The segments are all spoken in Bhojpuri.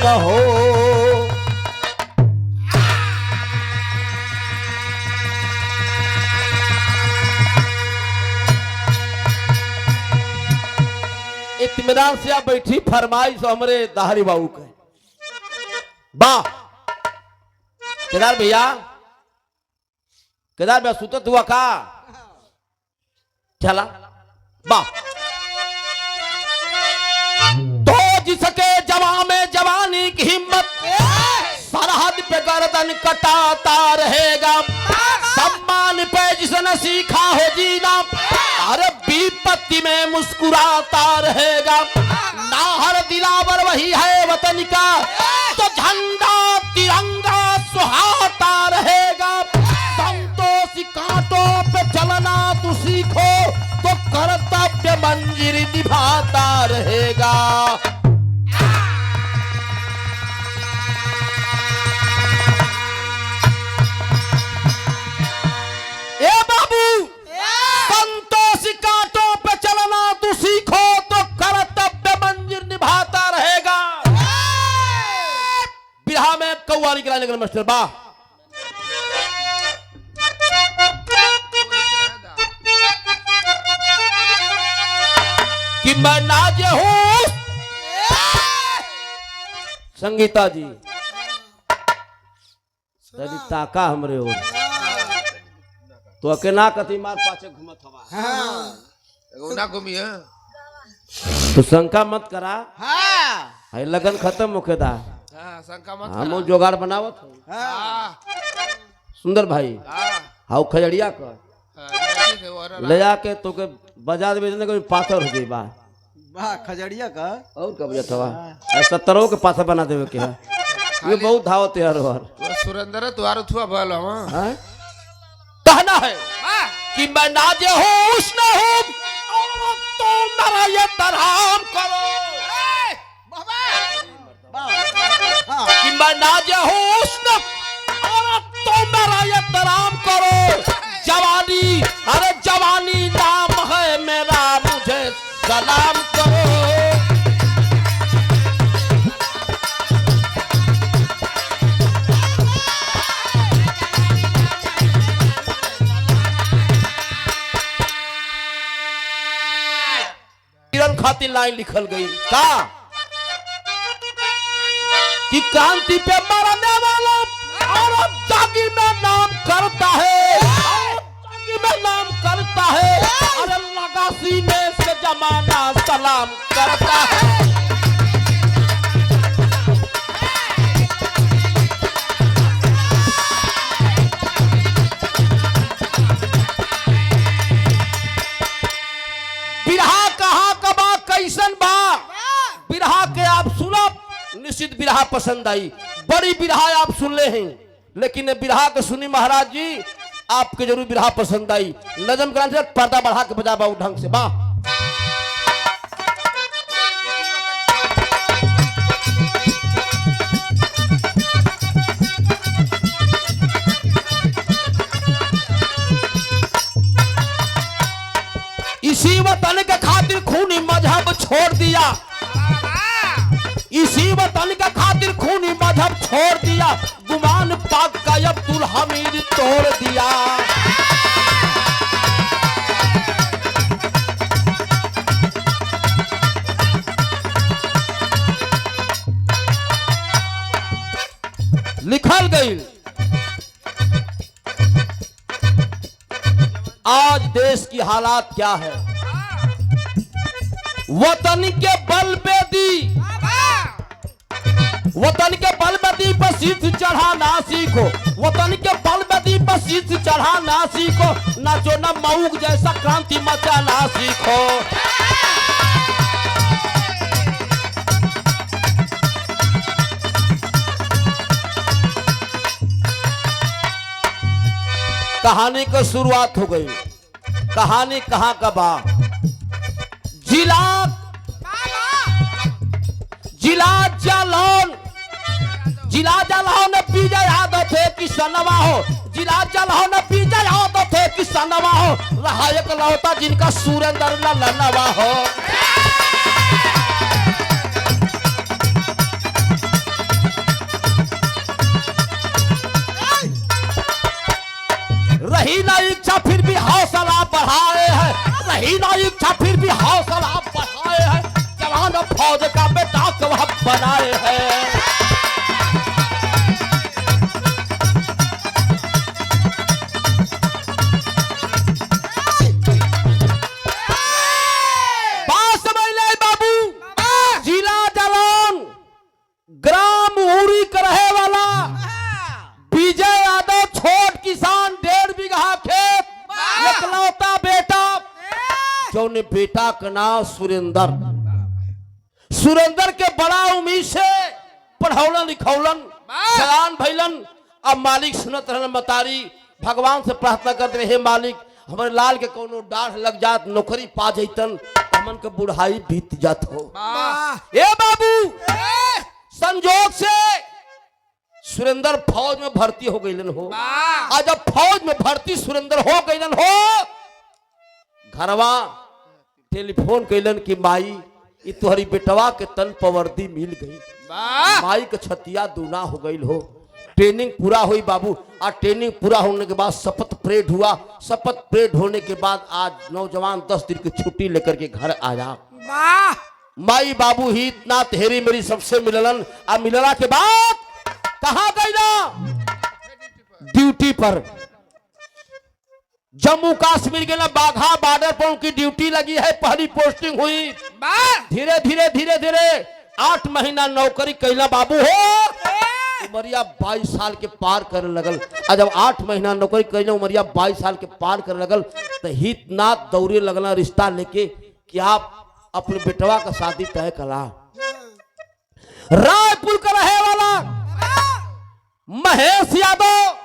कहो। इत्मीनान से आप बैठी फरमाइश हमरे दाहरी बाबू के बा केदार भैया सुतत हुआ का चला बा तो जिसके जवा में जवानी की हिम्मत सरहद पे गर्दन कटाता रहेगा, सम्मान पे जिसने सीखा हो जीना अरे विपत्ति में मुस्कुराता रहेगा। नाहर दिलावर वही है वतन का तो झंडा तिरंगा सुहाता रहेगा। संतोषी कांटों पे चलना तू सीखो तो कर्तव्य मंजिल निभाता रहेगा। ए बाबू संतोषी कांटों पे चलना तू सीखो तो कर्तव्य मंजिल निभाता रहेगा। बिरहा में कव्वाली गिराने के मास्टर बा कि मैं नाज हूं संगीता जी तभी ताका हमरे हो तो अकेला कथी मार पाछे घुमत हवा। एगो ना घूमी है तो शंका मत करा। हां लगन खत्म होकेदा। हां शंका मत हम जोगाड़ बनावत हो। सुंदर भाई हाउ खजड़िया कर ले जाके तो के बजा देबे ने कोई पाथर हो जाई बा वाह खजड़िया का और कब जात हवा 70 के पाथर बना देवे के है। ये बहुत धावत यार और सुरेंद्र तुहार थुआ भल हां कहना है कि मैं नाजे हुस्न हूं और तो मेरा ये तराम करो कि मैं नाजे हुस्न और तो मेरा ये तराम करो। जवानी अरे जवानी नाम है मेरा मुझे सलाम करो। खातिर लाइन लिखल गई का कि क्रांति पे मरने वाला और जागी में नाम करता है, जागी में नाम करता है। अरे लगा सीने से जमाना सलाम करता है। बिरहा कहाँ कबा कैसन बा बिरहा के आप सुनो निश्चित बिरहा पसंद आई। बड़ी बिरहा आप सुन ले हैं लेकिन बिरहा के सुनी महाराज जी आपके जरूर बिरहा पसंद आई। नजम कराने से पर्दा बढ़ा के बजा बाबू ढंग से बा। इसी वतन के खातिर खूनी मजहब छोड़ दिया, इसी वतन के खातिर खूनी मजहब छोड़ दिया। गुमान पाक का अब्दुल हमीद तोड़ दिया। लिखल गई आज देश की हालात क्या है। वतन के बल पे दी, वतन के बल पे दी पर शीश चढ़ाना सीखो। वतन के बल पे दी पर शीश चढ़ाना सीखो। नाचो न मऊक जैसा क्रांति मचाना सीखो। कहानी की शुरुआत हो गई। कहानी कहां का बा जिला जालौन, जिला जालौन विजय यादव थे किसनवा हो। जिला जालौन विजय यादव थे किसनवा हो। रहा एक लौता जिनका सुरेंद्र ललनवा हो। रही ना इच्छा फिर भी हौसला बढ़ाए हैं, जवान फौज का बेटा गवाह बनाए हैं। बात समझ ले बाबू, जिला जालौन, ग्राम उरी का रहे वाला विजय यादव, छोट किसान, 1.5 बीघा खेत, इकलौता बेटा, जौने बेटा का नाम सुरेंद्र के बड़ा उम्मीद से पढ़ौलन लिखौलन, सयान भैलन। अब मालिक सुनत रहन मतारी, भगवान से प्रार्थना करते रहे, मालिक हमारे लाल के कोनो डाढ़ लग जात, नौकरी पा जैतन, हमन के बुढ़ाई बीत जात हो। ए बाबू, संजोग से सुरेंद्र फौज में भर्ती हो गईलन हो। आज जब फौज में भर्ती सुरेंद्र हो गईलन हो, घरवा टेलीफोन कैलन कि माई ई तुहरी बेटवा के तन पवर्दी मिल गई। माई के छतिया दूना हो गई हो। ट्रेनिंग पूरा हुई बाबू, और ट्रेनिंग पूरा होने के बाद शपथ परेड हुआ। शपथ परेड होने के बाद आज नौजवान 10 दिन की छुट्टी लेकर के घर आया। माई बाबू ही इतना तेरी मेरी सबसे मिलन, और मिलना के बाद कहाँ गई ना, ड्यूटी पर। जम्मू कश्मीर के ना बाघा बॉर्डर पर उनकी ड्यूटी लगी है, पहली पोस्टिंग हुई। धीरे धीरे धीरे धीरे 8 महीना नौकरी कैला बाबू हो। उमरिया 22 साल के पार करे लगल। और जब 8 महीना नौकरी कैला, उमरिया 22 साल के पार करे लगल, तो हितनाथ दौड़े लगला रिश्ता लेके कि आप अपने बेटवा का शादी तय करा। रायपुर का रहे वाला महेश यादव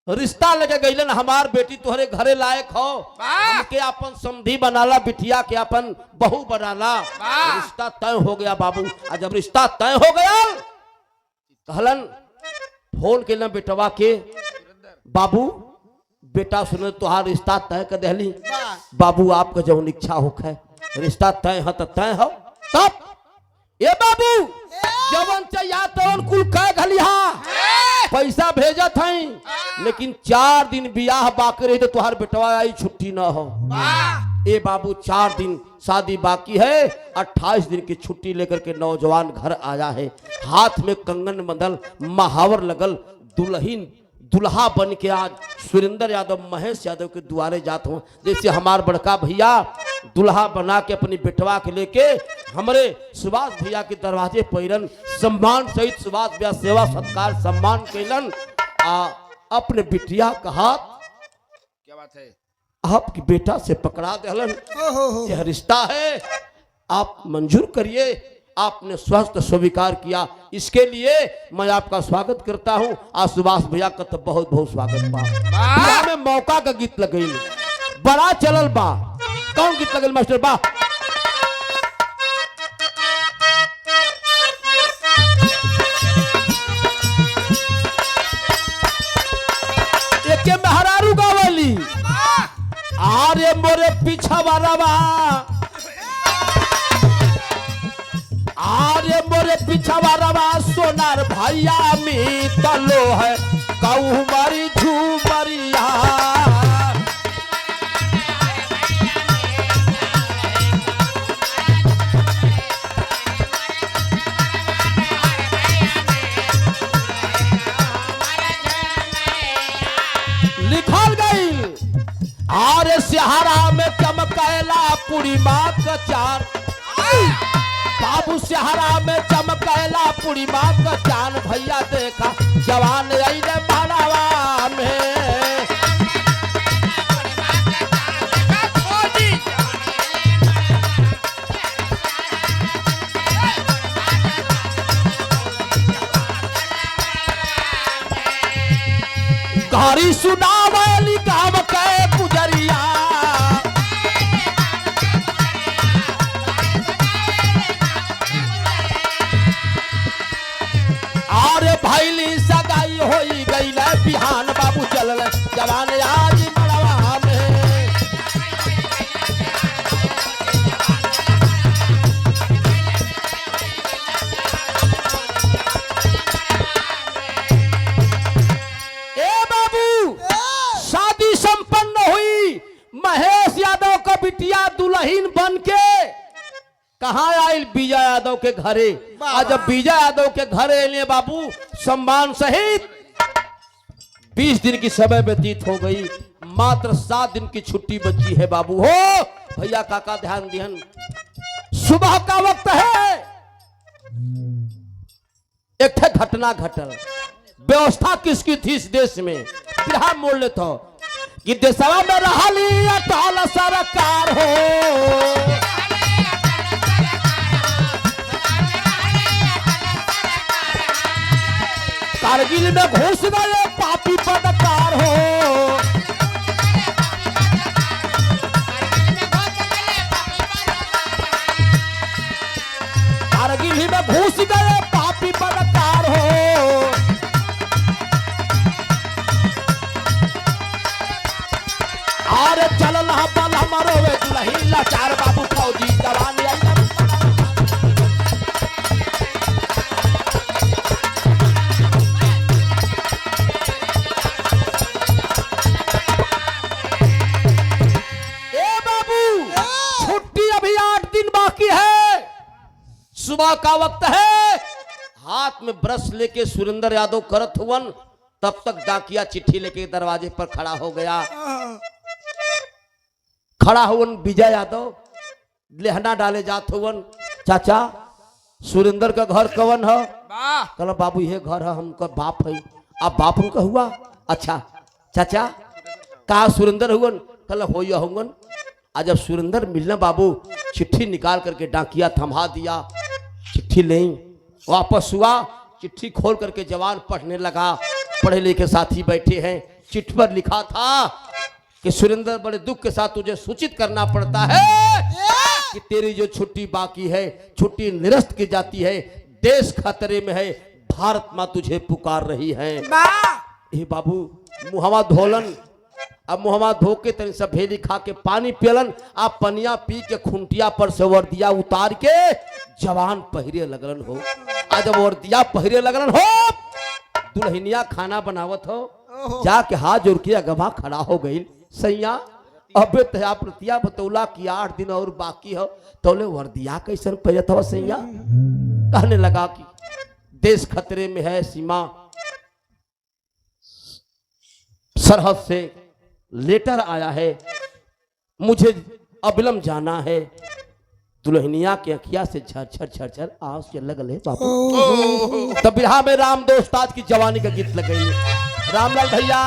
रिश्ता लेके गईलन, हमार बेटी तुहरे घरे लायक हो, हमके अपन समधी बनाला, बिटिया के अपन बहू बनाला। रिश्ता तय हो गया बाबू। और जब रिश्ता तय हो गया, कहलन फोन के ना बेटवा के, बाबू बेटा सुने तुहार रिश्ता तय कर दहली। बाबू आपका जौन इच्छा होखे, रिश्ता तय है तो तय हो। तब ये बाबू जवन चाहिए तवन कुल कह घलिया पैसा भेजत हई, लेकिन 4 दिन बियाह बाकी रही तो तुहार बेटवा आई छुट्टी न हो। ए बाबू 4 दिन शादी बाकी है, 28 दिन की छुट्टी लेकर के नौजवान घर आया है। हाथ में कंगन बंधल, महावर लगल, दुल्हा बन के आज सुरेंद्र यादव महेश यादव के द्वारे जात हूँ। जैसे हमार बड़का भैया दुल्हा बना के अपनी बेटवा के लेके हमारे सुभाष भैया के दरवाजे पैरन, सम्मान सहित सुभाष भैया सेवा सत्कार सम्मान कैलन। अपने बिटिया का हाथ, क्या बात है, आपकी बेटा से पकड़ा दहलन। यह रिश्ता है, आप मंजूर करिए। आपने स्वस्थ स्वीकार किया, इसके लिए मैं आपका स्वागत करता हूं। आज सुभाष भैया का तो बहुत बहुत स्वागत बा। में मौका का गीत लगल, बड़ा चलल बा। कौन गीत लगल मास्टर बा? एक मेहरारू गावली, आरे मोरे पीछा वाला, आरे मोरे पिछवा रवा सोनार भैया में तलो है कहू मारी झूमरिया। लिखल गई, आरे सिहारा में चमकैला पूर्णिमा का चार, बाबू सिहारा में चमकैला पूर्णिमा का चांद, भैया देखा जवान अइले मानवा में। गारी सुनावली गाँव के पुजरिया, भैली सगाई होई गई बिहान, बाबू चल जवान आज मड़वा में। ए बाबू बन के कहा आयल विजय यादव के घरे। आज जब विजय यादव के घरे अलिए बाबू सम्मान सहित 20 दिन की समय व्यतीत हो गई, मात्र 7 दिन की छुट्टी बची है बाबू। हो भैया काका ध्यान दिहन, सुबह का वक्त है, एक घटना घटल। व्यवस्था किसकी थी इस देश में, बिहार मोड़ ले तो कि देशवा में रहली अटल सरकार हो। कारगिल में घुस गए पापी पदकार हो। कारगिल में घुस गए पापी पदकार हो। और चलना बल हमारो वे दुलही लाचार बाबू फौजी जवान सुबह का वक्त है। हाथ में ब्रश लेके सुरेंद्र यादव करत हुवन, तब तक डाकिया चिट्ठी लेके दरवाजे पर खड़ा हो गया। खड़ा हुवन विजय यादव, लेहना डाले जात हुवन। चाचा सुरेंद्र का घर कवन है? कल बाबू ये घर है, हमका बाप है। आप बाप उनका हुआ? अच्छा चाचा कहा सुरेंद्र हुवन? कल हो हुवन। आज जब सुरेंद्र मिलना बाबू चिट्ठी निकाल करके डाकिया थमा दिया। चिट्ठी ले वापस हुआ, चिट्ठी खोल करके जवान पढ़ने लगा। पढ़े लिखे साथी बैठे हैं। चिट्ठी पर लिखा था कि सुरेंद्र बड़े दुख के साथ तुझे सूचित करना पड़ता है कि तेरी जो छुट्टी बाकी है, छुट्टी निरस्त की जाती है। देश खतरे में है, भारत माँ तुझे पुकार रही है। ए बाबू मुहम्मा धोलन, अब मुहम्मा धो के तनी सब भेली खा के पानी पियलन। आप पनिया पी के खुंटिया पर से वर्दिया उतार के जवान पहिरे लगलन हो। आज जब वर्दिया पहिरे लगलन हो, दुल्हनिया खाना बनावत हो, जाके हाथ जोड़ के अगवा खड़ा हो गई। सैया अबे तया प्रतिया बतौला कि 8 दिन और बाकी हो, तोले वर्दिया कैसन पहिरत हो सैया? कहने लगा कि देश खतरे में है, सीमा सरहद से लेटर आया है, मुझे अबिलम जाना है। दुल्हनिया के अखिया से झरझर झरझर आंसू के लगले बाबू। तब बिरहा में राम दोस्ताज की जवानी का गीत लग गई। रामलाल भैया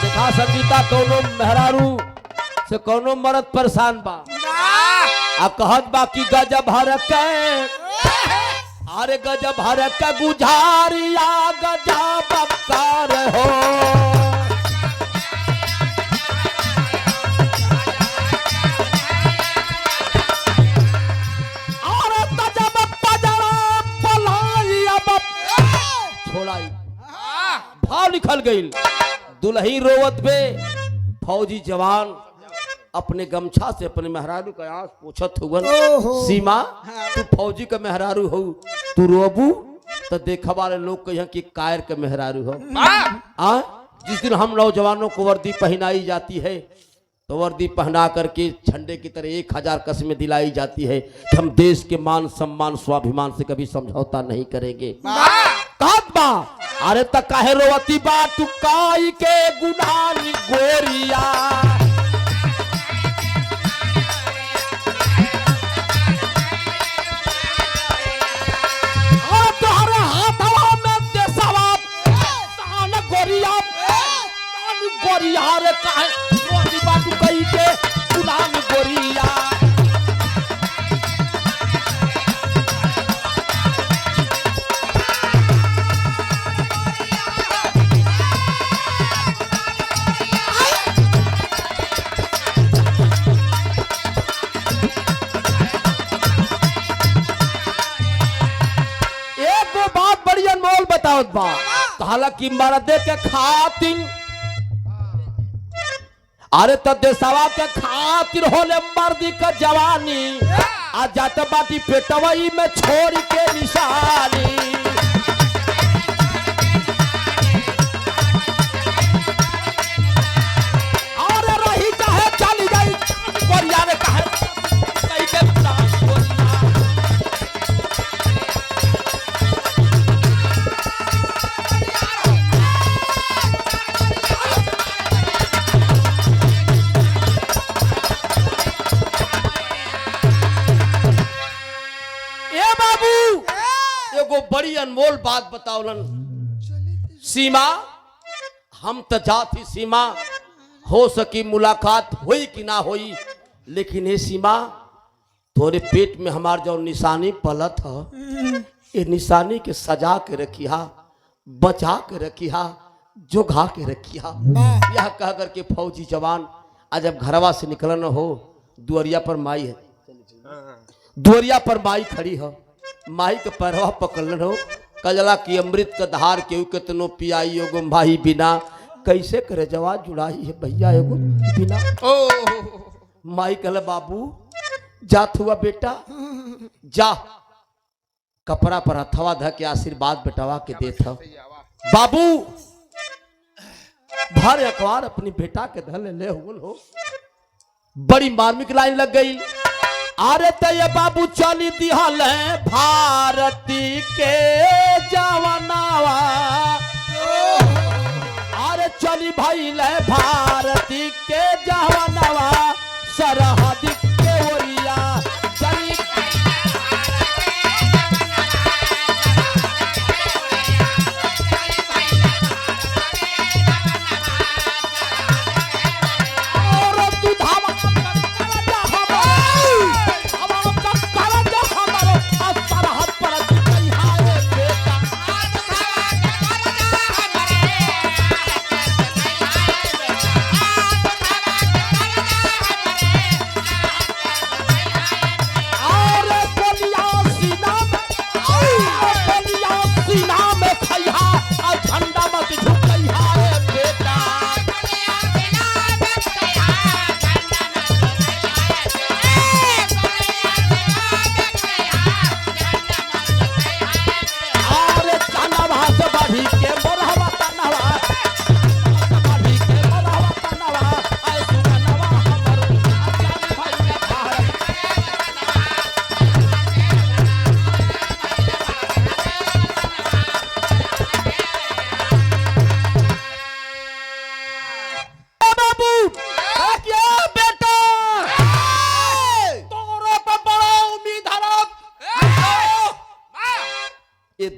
देखा संगीता कौनो मेहरारू से कौनो मर्द परेशान बा, आ कहत बा कि गजब हरक अरे गजब हरक गुजारिया गजब कार हो। अरे तजब पजरा पलाइया छोड़ाई भाव लिखल गई। दुल्ही रोवत बे, फौजी जवान अपने गमछा से अपने मेहरारू का आंख पोछत हुवन। सीमा तू फौजी का मेहरारू हो, तू रोबू तो देखा वाले लोग कहिए कि कायर के मेहरारू हो। जिस दिन हम नौजवानों को वर्दी पहनाई जाती है तो वर्दी पहना करके झंडे की तरह 1000 कस्में दिलाई जाती है कि हम देश के मान सम्मान स्वाभिमान से कभी समझौता नहीं करेंगे। बा अरे तक काहे रोवती बा टुकाई के गुनानी गोरिया। हालांकि मर्दे के खातिर अरे तो देशवा के खातिर होले मर्दी का जवानी आ जात बाटी पेटवई में छोड़ के निशानी। एगो बड़ी अनमोल बात बतावलन। सीमा हम तो जाती सीमा, हो सकी मुलाकात हुई कि ना हुई, लेकिन ये सीमा तोरे पेट में हमार जो निशानी पलत है, ये निशानी के सजा के रखिया, बचा के रखिया, जोगा के रखिया। यह कह करके फौजी जवान आज जब घरवा से निकलन हो, दुआरिया पर माई है, दुआरिया पर माई खड़ी हो, माई के पैरवा पकड़न हो, कजला की अमृत का धार के कितनो पियाई एगो माही बिना, कैसे करे जवान जुड़ाई है भैया एगो बिना। माई कहले बाबू जात हुआ बेटा, जा कपड़ा पर हथवा ध के आशीर्वाद बेटावा के देत हो। बाबू भर अखबार अपनी बेटा के धल ले हो। बड़ी मार्मिक लाइन लग गई। अरे तो ये बाबू चली दिहल भारती के जवानावा, अरे चली भाई ले भारती के जवानावा, सरहद के ओरिया चली।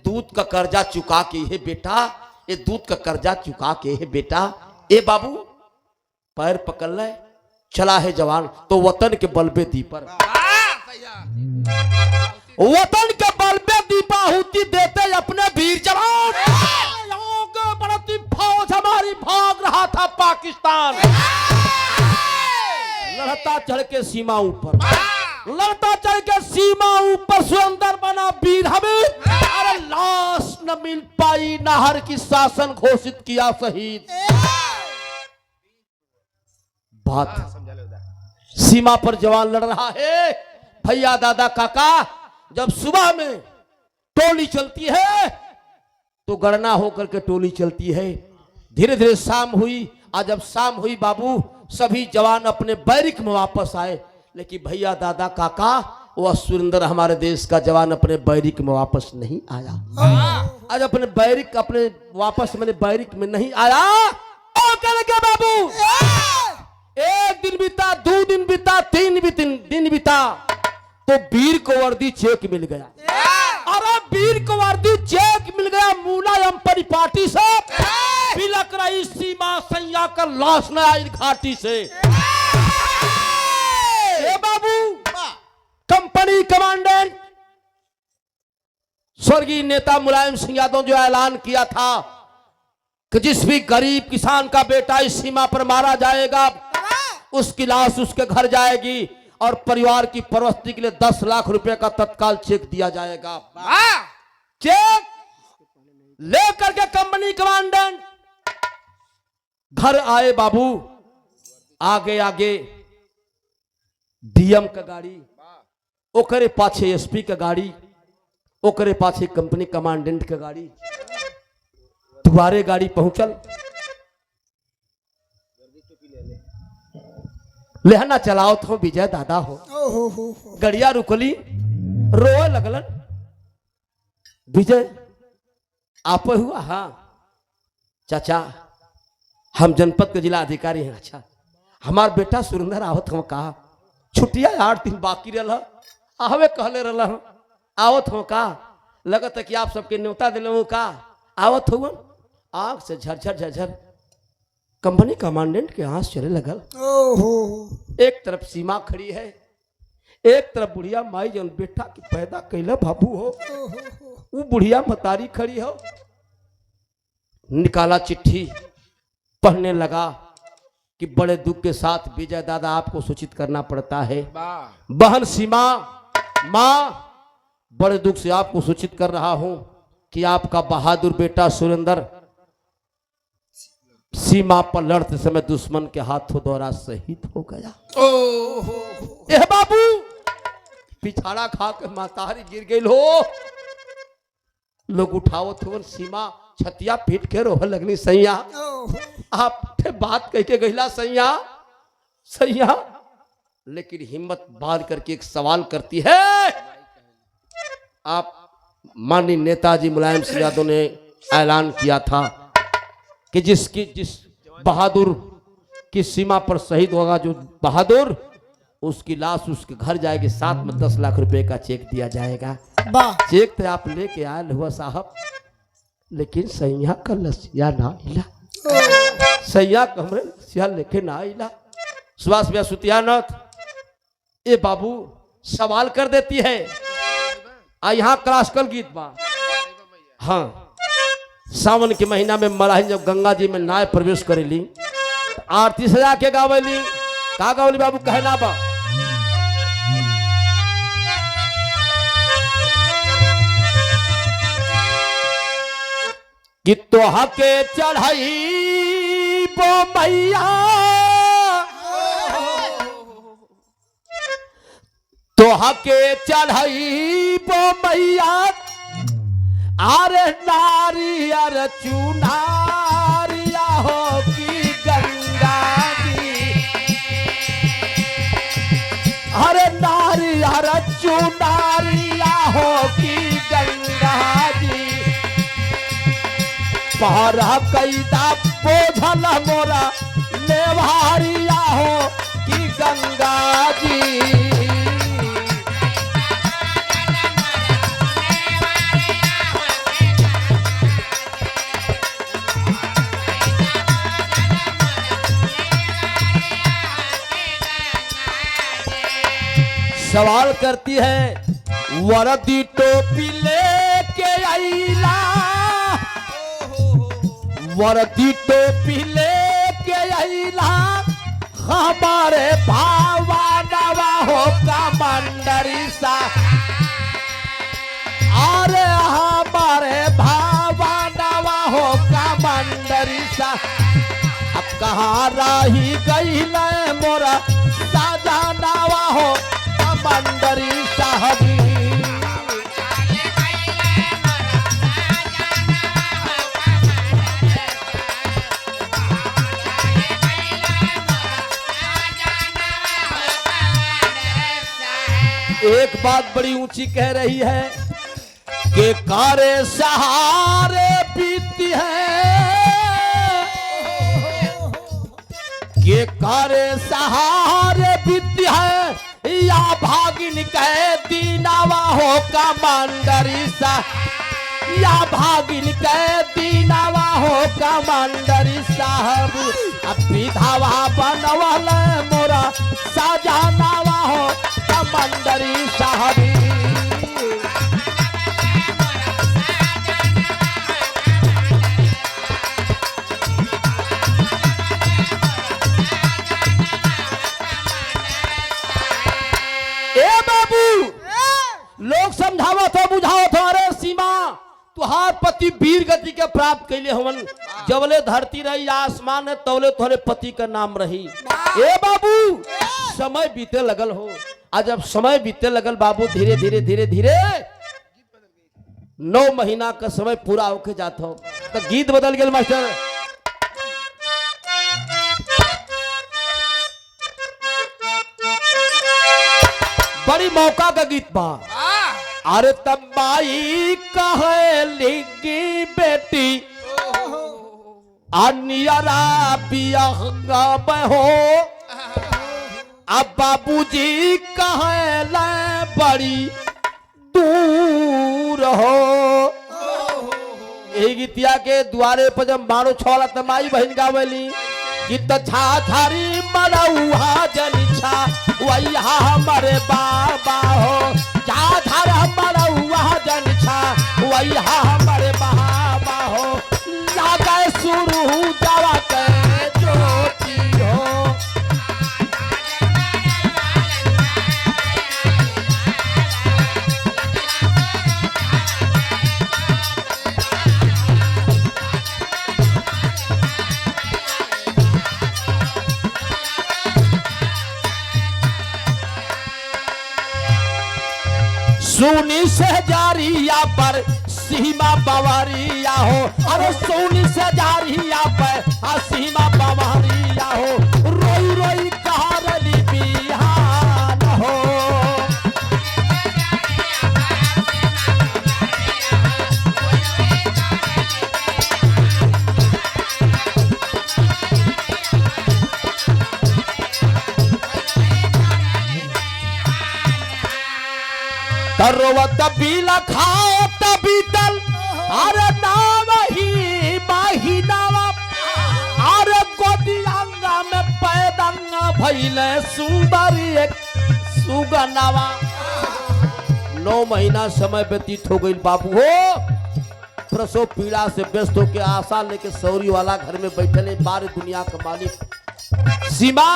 दूध का कर्जा चुका के है बेटा, ये दूध का कर्जा चुका के है बेटा। ए बाबू पैर पकड़ ले, चला है जवान तो वतन के बलबे दीपर, वतन के बलबे दीपा हुती देते अपने वीर जवान। बढ़ती फौज हमारी भाग रहा था पाकिस्तान, लड़ता चढ़ के सीमा ऊपर, लड़ता चढ़ के सीमा ऊपर सुंदर बना वीर हमें। अरे लाश न मिल पाई, नाहर की शासन घोषित किया शहीद। बात सीमा पर जवान लड़ रहा है भैया दादा काका। जब सुबह में टोली चलती है तो गणना होकर के टोली चलती है। धीरे धीरे शाम हुई, आज जब शाम हुई बाबू सभी जवान अपने बैरिक में वापस आए, लेकिन भैया दादा काका वह सुरेंद्र हमारे देश का जवान अपने बैरिक में वापस नहीं आया। आज अपने बैरिक अपने वापस मैंने बैरिक में नहीं आया। क्या बाबू एक दिन बीता, 2 दिन बीता, 3 दिन बीता तो वीर को वर्दी चेक मिल गया। अरे वीर को वर्दी चेक मिल गया मुलायम परिपाटी से, बिलक रही सीमा सैया का लाश न आई घाटी से। ए बाबू कंपनी कमांडेंट स्वर्गीय नेता मुलायम सिंह यादव जो ऐलान किया था कि जिस भी गरीब किसान का बेटा इस सीमा पर मारा जाएगा उसकी लाश उसके घर जाएगी और परिवार की परवस्ती के लिए 10 लाख रुपए का तत्काल चेक दिया जाएगा। चेक लेकर के कंपनी कमांडेंट घर आए बाबू। आगे आगे डीएम का गाड़ी, ओकरे पाछे एसपी का गाड़ी, ओकरे पाछे कंपनी कमांडेंट का गाड़ी। दुआरे गाड़ी पहुंचल, लेहना चलाओ तो विजय दादा हो। गड़िया रुकली, रोए लगलन। विजय आप हुआ? हाँ चाचा हम जनपद के जिला अधिकारी हैं। अच्छा हमार बेटा सुरेंद्र आवत हम कहा छुट्टिया 8 दिन बाकी रहा, आवे कहले रहा आवत हो का। लगत है कि आप सबके न्योता दिलों का आवत हुआ, आंख से झरझर झरझर कंपनी कमांडेंट के आंख चले लगल। एक तरफ सीमा खड़ी है, एक तरफ बुढ़िया माई जन बेटा की पैदा कैला बाबू हो, वो बुढ़िया मतारी खड़ी हो। निकाला चिट्ठी, पढ़ने लगा कि बड़े दुख के साथ विजय दादा आपको सूचित करना पड़ता है। बहन सीमा, माँ, बड़े दुख से आपको सूचित कर रहा हूं कि आपका बहादुर बेटा सुरेंद्र सीमा पर लड़ते समय दुश्मन के हाथों द्वारा शहीद हो गया। ए बाबू, पिछाड़ा खा के मातारी गिर गई हो। लोग उठाओ थे, सीमा छतिया पीट के रोह लगनी। सैया आप बात कह के गहिला सैया, सैया, लेकिन हिम्मत बांध करके एक सवाल करती है। आप माननीय नेताजी मुलायम सिंह यादव ने ऐलान किया था कि जिस बहादुर की सीमा पर शहीद होगा, जो बहादुर, उसकी लाश उसके घर जाएगी, साथ में 10 लाख रुपए का चेक दिया जाएगा। चेक तो आप लेके आए हुआ साहब, लेकिन सैया का लसिया ना हिला, सैया का हमरे लसिया लेके ना हिला। सुभाष भैया सुतियानाथ ए बाबू सवाल कर देती है। यहाँ क्लासिकल गीत बा। हाँ, सावन के महीना में मलाही जब गंगा जी में नाय प्रवेश करेली, आरती सजा के गावेली। का गावेली बाबू, कहना बा कि तोहा के चढ़ाई बो मैया, तोहा के चढ़ाई बो मैया, अरे नारियर चुनारिया हो की गंगा जी, अरे नारियर चुनारिया हो की गंगा जी, पहरा कैदा बोझल मोरा नेवारिया हो की गंगा जी। सवाल करती है, वर्दी टोपी लेके आईला, वर्दी टोपी लेके आईला, हमारे भावा नवा हो कमांडरी सा, अरे हमारे भावा नवा हो कमांडरी सा। अब कहाँ रही गई मोरा साजा नवा हो कमांडरी साहबी। एक बात बड़ी ऊंची कह रही है कि कारे सहारे बीती है, के कारे सहारे बीती है, या भागिन कहे दीनावा हो कमांडरी सा, या भागिन कहे दीनावा हो कमांडरी साहब। अब विधावा बनवल मोरा साजानावा हो कमांडरी साहब। लोग समझावा था, बुझाओ था, अरे सीमा तुहार पति वीर गति के प्राप्त कैले हवन, जबले धरती रही आसमान है तौले तोहरे पति का नाम रही। ए बाबू, समय बीते लगल हो, आज जब समय बीते लगल बाबू, धीरे धीरे धीरे धीरे 9 महीना का समय पूरा होके जाता हो, तो गीत बदल गए मास्टर। बड़ी मौका का गीत बा। अरे तबाई कहे लिगी बेटी अनियरा बियहंगा हो, अब बाबूजी कहे ले बड़ी दूर हो। यही गीतिया के द्वारे पर जब मारो छोला तमाई बहन गावली गीत छा थारी मरौहा जनिछा वैहा हमारे बाबा हो। जा थार मरौहा जनिछा वैहा हमारे बाबा हो। लागे शुरू जावा के ज्योति हो। सोनी सहजारिया पर सीमा बवारिया हो। अरे सोनी सहजारिया पर सीमा बवारिया हो। रोई रोई कहारली बिहान हो। रोवत बीला खाओ तबीतल अरे नाम ही महीनावा। अरे गोदियांगा में पैदंगा भइले सुंदर एक सुगनावा। 9 महीना समय व्यतीत हो गई बाबू हो। प्रसव पीड़ा से व्यस्त होकर आशा लेके सौरी वाला घर में बैठले बार दुनिया का मालिक सीमा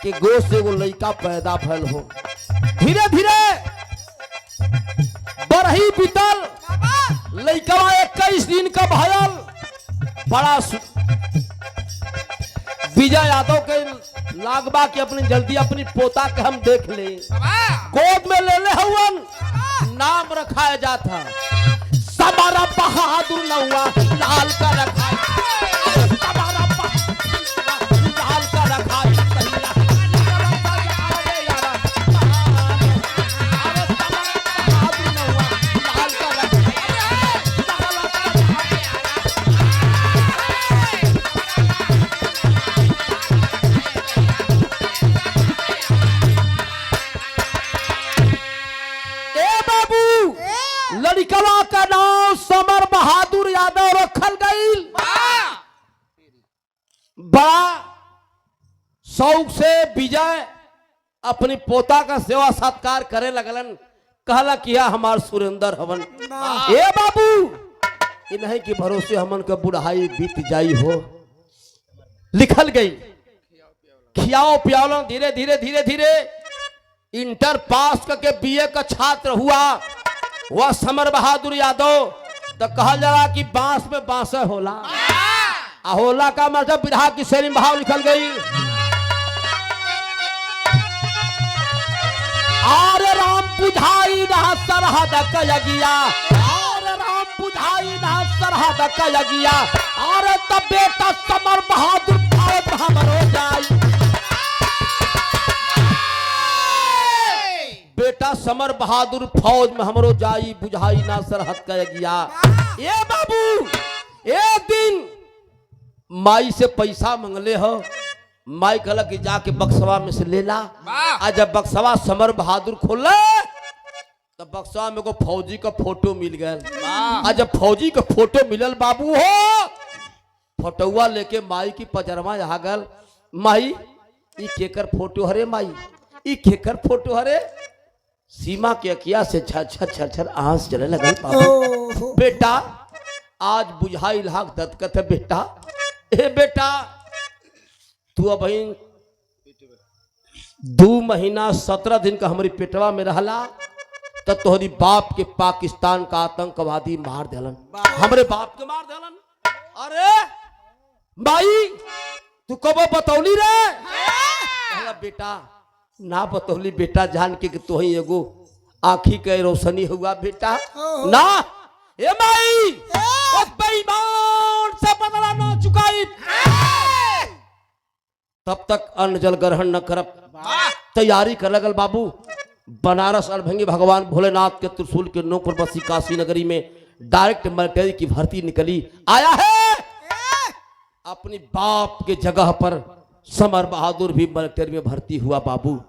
के गोद से वो लड़का पैदा भल हो। धीरे धीरे बरही बीतल लइकवा 21 दिन का भयल। बड़ा विजय यादव के लागबा के अपनी जल्दी अपनी पोता के हम देख ले गोद में ले हवन। नाम रखाया जाता समारा बहादुर नौआ लाल का रखा। समारा बहादुर लाल का रखा। लड़कवा का नाम समर बहादुर यादव रखल गई। बड़ा शौक से विजय अपनी पोता का सेवा सत्कार करे लगलन। कहला किया हमार सुरेंद्र हवन। ए बाबू इन्हीं के भरोसे हमन का बुढ़ाई बीत जाई हो। लिखल गई खियाओ पियाओ। धीरे धीरे धीरे धीरे इंटर पास करके बीए का छात्र हुआ वह समर बहादुर यादव। तो कहा जरा कि बांस में बांस होला। होला का मतलब बिरहा की शैली में भाव लिखल गई। आरे राम बुझाई ना सरहद कयगिया। आरे राम बुझाई ना सरहद कयगिया। आरे तब बेटा समर बहादुर फौज हमरो जाई। बेटा समर बहादुर फौज में हमरो जाई बुझाई ना सरहद कयगिया। ए बाबू एक दिन माई से पैसा मंगले हो। माई कहला कि जाके बक्सवा में से ले ला। आज जब बक्सवा समर बहादुर खोले तब बक्सवा में को फौजी का फोटो मिल गया। आज जब फौजी का फोटो मिलल बाबू हो फोटोवा लेके माई की पजरमा आ गल। माई ई केकर फोटो हरे। माई ई केकर फोटो हरे। सीमा के अकिया से छर छर छर आंस चले लगे। बेटा आज बुझाई लाख दत्कत है बेटा। ए बेटा तू अब 2 महीना 17 दिन का हमारी पेटवा में रहला तब तोहरी बाप के पाकिस्तान का आतंकवादी मार देलन। हमरे बाप के मार देलन। अरे भाई तू कब बतौली रे। बेटा ना बतौली बेटा जान के कि तो ही एगो आँखी के रोशनी हुआ बेटा ना। ए माई बेईमान से बदला ना चुकाई तब तक अन्न जल ग्रहण न करब। तैयारी कर लगल बाबू। बनारस अड़भंगी भगवान भोलेनाथ के त्रिशूल के नोक पर बसी काशी नगरी में डायरेक्ट मिलिट्री की भर्ती निकली। आया है अपनी बाप के जगह पर समर बहादुर भी मिलिट्री में भर्ती हुआ बाबू।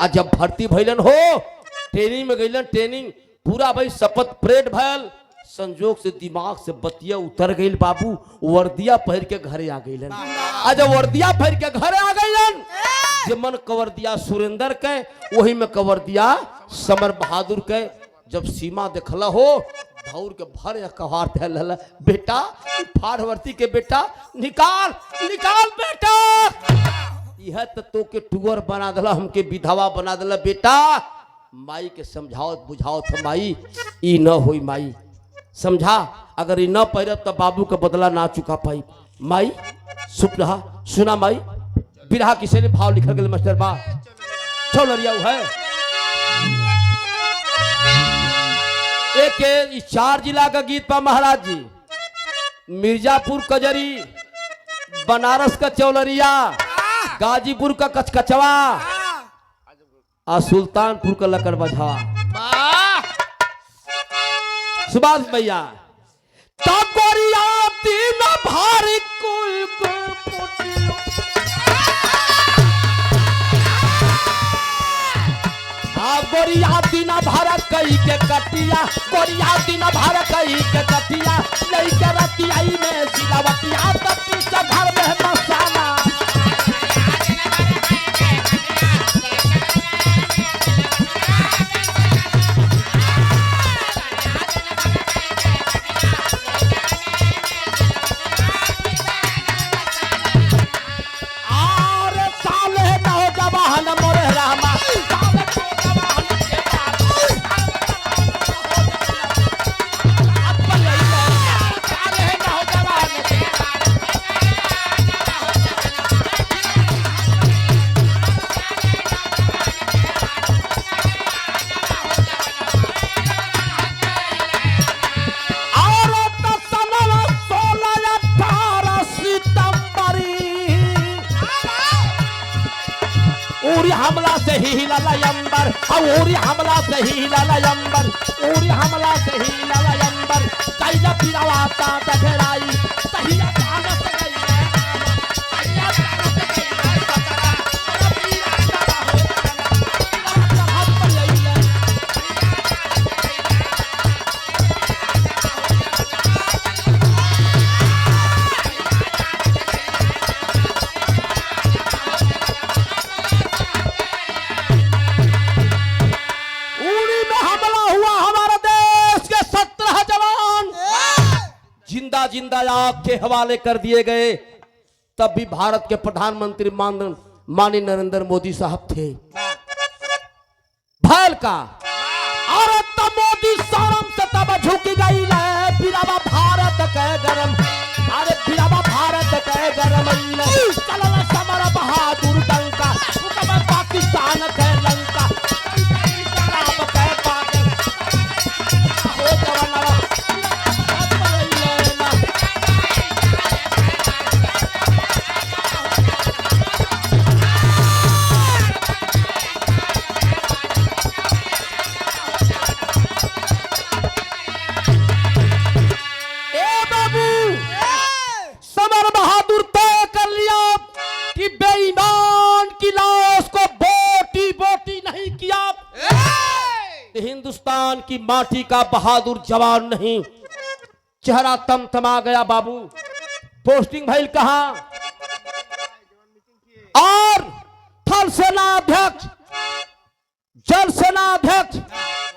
आज जब भर्ती भइलन हो ट्रेनिंग में गइलन। ट्रेनिंग पूरा भाई शपथ परेड भयल, संजोग से दिमाग से बतिया उतर गई बाबू, वर्दिया पहर के घरे आ गई। आज वर्दिया पहर के घरे आ गई, जे मन कवर दिया सुरेंद्र के, वही में कवर दिया समर बहादुर के। जब सीमा देखला हो धौर के भर या कवार फैल, बेटा फाड़वर्ती के बेटा निकाल निकाल बेटा, यह तो के टूअर बना दिला, हमके विधवा बना दिला। बेटा माई के समझाओ बुझाओ था माई, ई न होई माई, समझा, अगर ई न पैरब तो बाबू का बदला ना चुका पाई। माई सुप रहा सुना माई, बिरहा किसे ने भाव लिखल गए मास्टर बा छोलरिया है। एक 4 जिला का गीत पा महाराज जी, मिर्जापुर कजरी, बनारस का चौलरिया, गाजीपुर का कचकचवा और सुल्तानपुर का लकड़ बझावा। सुभाष भैया गोरिया तीन भारी गोरिया दिन भर कई के कटिया, गोरिया दिन भर कई के कटिया, लई के रतियाई में सिलावटिया, तपी से घर में मसाला। और साले नौजवान मोरे रामा, हमला से ही हिला अंबर, उरी हमला से ही हिला अंबर, उरी हमला से ही हिला अंबर, कैला पिरावाता दघराई तहिया जान से गई है, तहिया जान से गई है सतरा, पीरा का हो पीरा का हाथ पर जिंदा आग के हवाले कर दिए गए। तब भी भारत के प्रधानमंत्री माननीय नरेंद्र मोदी साहब थे। भैल का और तब मोदी शर्म से तब झुक गई है, बिरावा भारत के गरम, अरे बिरावा भारत के गरम, चल समर बहादुर डंका, पाकिस्तान के लंका, हिंदुस्तान की माटी का बहादुर जवान नहीं। चेहरा तमतमा गया बाबू। पोस्टिंग भइल कहां? और थल सेना अध्यक्ष, जल सेना अध्यक्ष,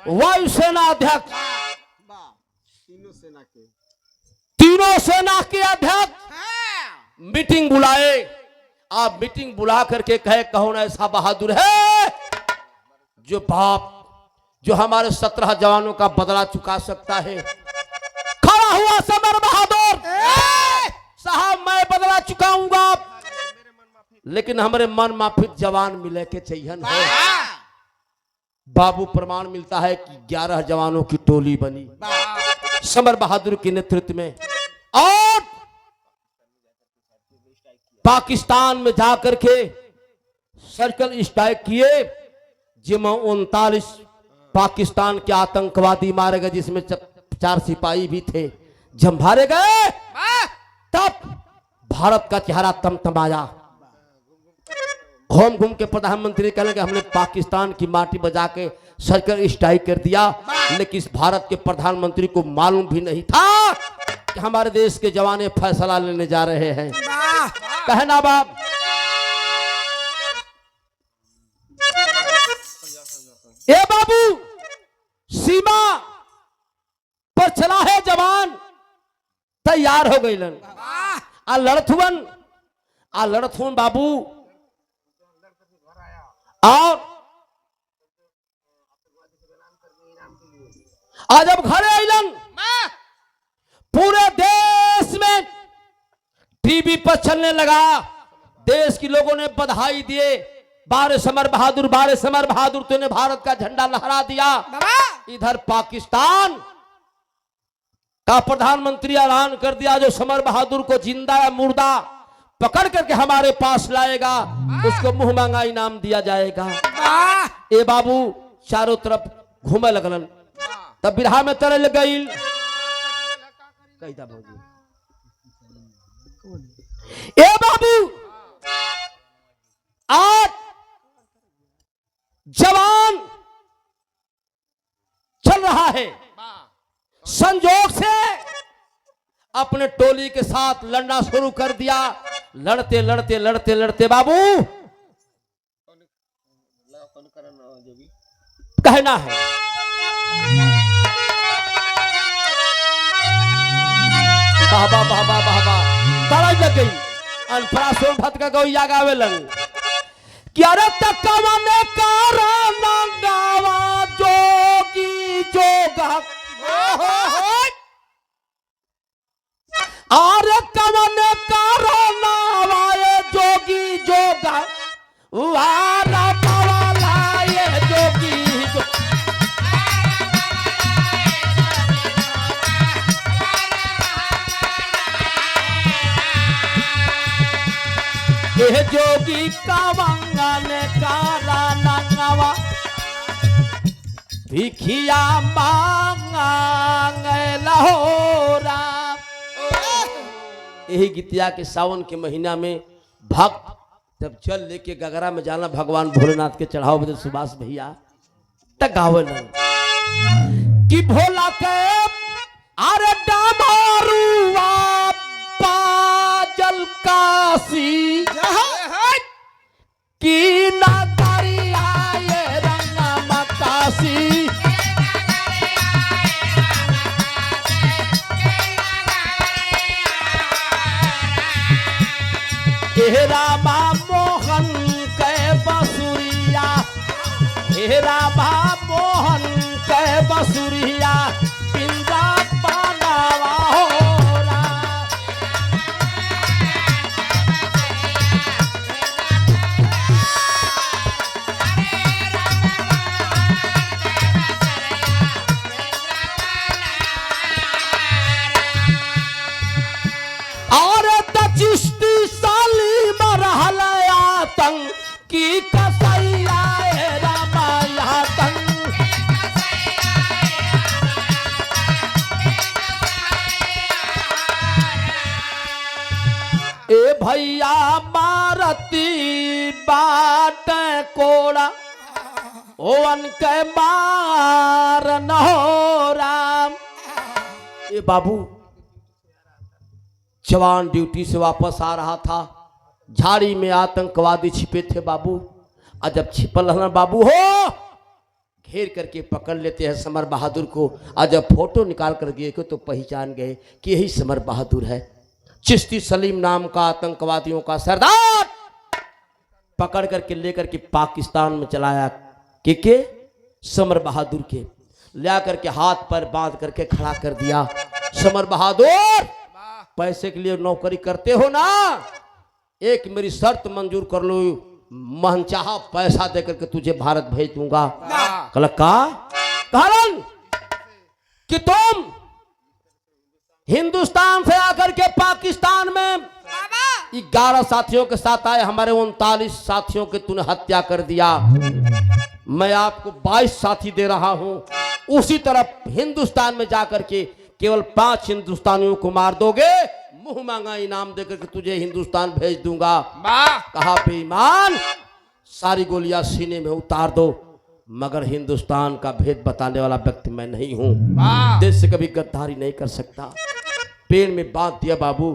वायु सेना अध्यक्ष, तीनों सेना के अध्यक्ष मीटिंग बुलाए। आप मीटिंग बुला करके कहे कौन ऐसा बहादुर है जो बाप जो हमारे 17 जवानों का बदला चुका सकता है। खड़ा हुआ समर बहादुर साहब, मैं बदला चुकाऊंगा, लेकिन हमारे मन माफिक जवान मिले के चाहिए। बाबू प्रमाण मिलता है कि 11 जवानों की टोली बनी समर बहादुर के नेतृत्व में, और पाकिस्तान में जाकर के सर्कल स्ट्राइक किए, जिसमें 39 पाकिस्तान के आतंकवादी मारे गए, जिसमें 4 सिपाही भी थे। जब मारे गए तब भारत का चेहरा तमतमाया। घूम घूम के प्रधानमंत्री कहने कि हमने पाकिस्तान की माटी बजा के सर्जिकल स्ट्राइक कर दिया, लेकिन इस भारत के प्रधानमंत्री को मालूम भी नहीं था कि हमारे देश के जवान फैसला लेने जा रहे हैं। कहना बाप, ए बाबू सीमा पर चला है जवान, तैयार हो गई आ लड़थुन बाबू। और आज अब घरे आइलन, पूरे देश में टीवी पर चलने लगा, देश के लोगों ने बधाई दिए, बारे समर बहादुर तूने भारत का झंडा लहरा दिया। इधर पाकिस्तान का प्रधानमंत्री ऐलान कर दिया, जो समर बहादुर को जिंदा या मुर्दा पकड़ करके हमारे पास लाएगा उसको मुंह मांगा इनाम दिया जाएगा। ए बाबू चारों तरफ घूमे लगलन, तब बिरहा में तरल गई। ए बाबू आज जवान चल रहा है, संजोग से अपने टोली के साथ लड़ना शुरू कर दिया। लड़ते बाबू कहना है, बाबा तरज लग गई। अनपरासों भत का गौया गावेलन कि अरे तकवा में कारा गावा जोगी जोगा, अरे कवन कारा वाये जोगी जोगा, वारा पवाला ये जोगी जो। ये जोगी कावंगा ने कारा नंगवा, भिखिया मांगा लहोरा। यही गीतिया के सावन के महीना में भक्त जब जल लेके गगरा में जाना भगवान भोलेनाथ के चढ़ाओ बदल सुभाष भैया तक गावन कि भोला के अरे डमरुआ पाजल काशी की नगरिया ये रंगा मकाशी। हे रामा मोहन के बसुरिया, हे रामा मोहन के बसुरिया, पिंजा पानावा होरा। और दचिष्टि साली मरहल आतंक की कसैया रामाया तंग। ए भैया मारती बाट कोड़ा ओवन के मार न हो राम। ए बाबू जवान ड्यूटी से वापस आ रहा था, झाड़ी में आतंकवादी छिपे थे बाबू। और जब छिपल रहना बाबू हो घेर करके पकड़ लेते हैं समर बहादुर को। और जब फोटो निकाल कर गए तो पहचान गए कि यही समर बहादुर है। चिश्ती सलीम नाम का आतंकवादियों का सरदार पकड़ करके लेकर के पाकिस्तान में चलाया के समर बहादुर के ले करके हाथ पर बांध करके खड़ा कर दिया। समर बहादुर पैसे के लिए नौकरी करते हो ना, एक मेरी शर्त मंजूर कर लो, मनचाहा पैसा देकर के तुझे भारत भेज दूंगा। कल का कारण कि तुम हिंदुस्तान से आकर के पाकिस्तान में 11 साथियों के साथ आए, हमारे 39 साथियों के तूने हत्या कर दिया। मैं आपको 22 साथी दे रहा हूं। उसी तरफ हिंदुस्तान में जाकर के केवल 5 हिंदुस्तानियों को मार दोगे, मुंह मांगा इनाम देकर के तुझे हिंदुस्तान भेज दूंगा। कहा बेईमान, सारी गोलियां सीने में उतार दो, मगर हिंदुस्तान का भेद बताने वाला व्यक्ति मैं नहीं हूं। देश से कभी गद्दारी नहीं कर सकता। पेड़ में बांध दिया बाबू,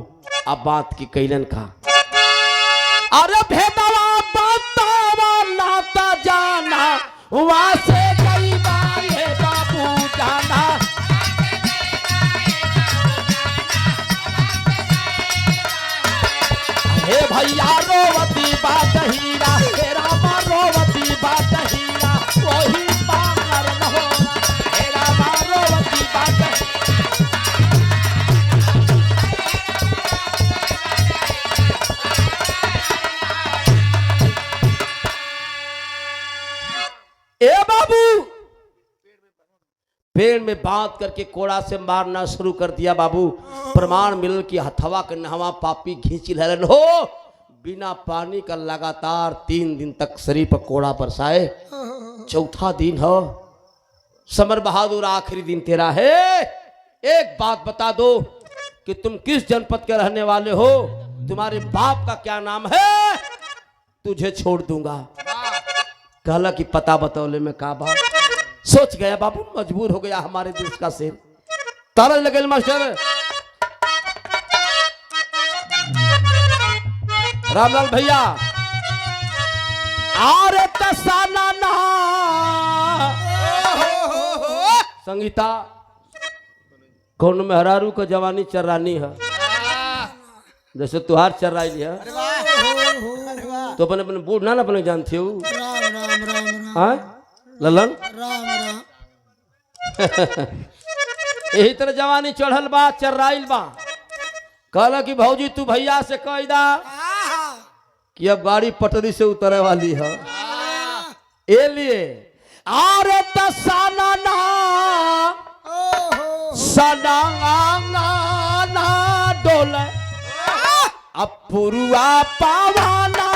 अब बात की कैलन का। अरे भेदवा बतावा नाता जाना, वहां से कई बार ये बाबू जाना। हे भैया रोवती बात हीरा, हे रामा रोवती बात हीरा, वही पार न होना। हे रामा रोवती बात ए बाबू, पेड़ में बांध करके कोड़ा से मारना शुरू कर दिया बाबू। प्रमाण मिलल कि हथवा के नहवा पापी घींच लेलन हो। बिना पानी का लगातार 3 दिन तक शरीर पर कोड़ा बरसाए। चौथा दिन हो समर बहादुर, आखिरी दिन तेरा है। एक बात बता दो कि तुम किस जनपद के रहने वाले हो, तुम्हारे बाप का क्या नाम है, तुझे छोड़ दूंगा। कहला कि पता बतौले में का बात। सोच गया बाबू, मजबूर हो गया हमारे देश का शेर। तारा लगे मास्टर रामलाल भैया। आरे तसाना ना संगीता, कौन मेहरारू का जवानी चर्रानी है, जैसे तुहार चर्राई है तो अपने अपने बूढ़ ना अपने जानते हो। हाँ ललन यही तरह जवानी चढ़ल बा, चर्राइल बा। कहला कि भौजी तू भैया से कह दा कि अब गाड़ी पटरी से उतरे वाली है। ए लिए आरे तसाना ना सदांगा ना डोले, अब पुरुआ पावाना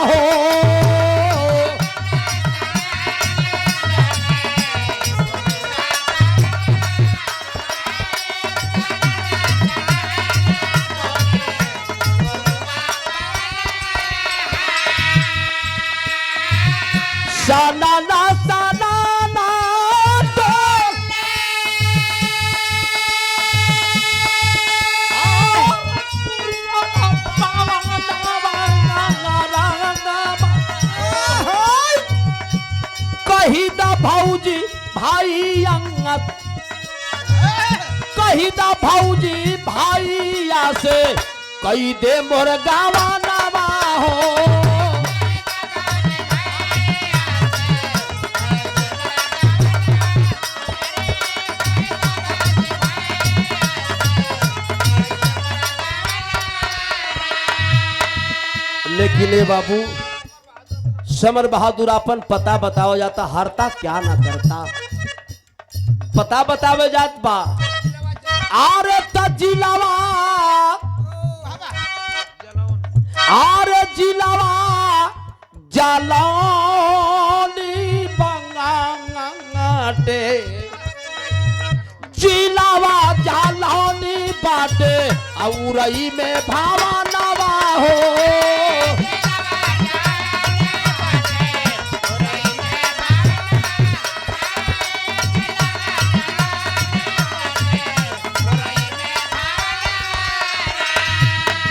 हो। सनाना सनाना कही दा भौजी भाई अंगत, कही दा भौजी भाईया से कही दे मोर गावा नवा हो। लेकिन ए बाबू, समर बहादुर अपन पता बताओ जाता, हरता क्या ना करता। पता बतावे जात बा आरे जिलावा, आरे जिलावा जालौनी बंगाटे, जिलावा जालौनी बाटे औरई में भावा नवा हो।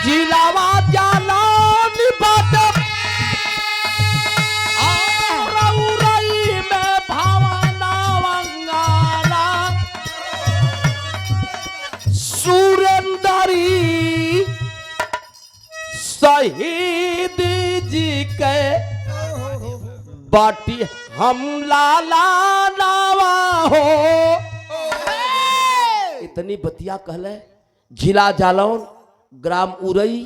जिलावा जालौन बाटे औरई में भावा नवा। सुरेंदरी शहीद जी के बाटी हम लाला नावा हो। इतनी बतिया कहले। जिला जालौन, ग्राम उरई,